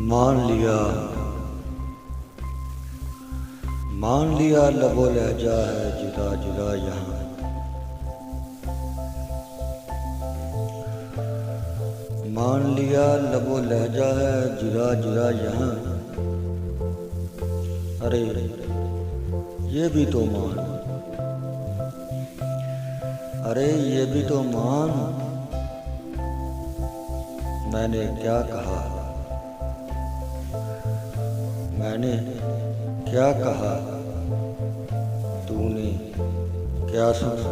मान लिया लबो लहजा है जुदा जुदा यहाँ। मान लिया लबो लहजा है जुदा जुदा यहाँ। अरे ये भी तो मान, अरे ये भी तो मान, मैंने क्या कहा, मैंने क्या कहा, तूने क्या सुना।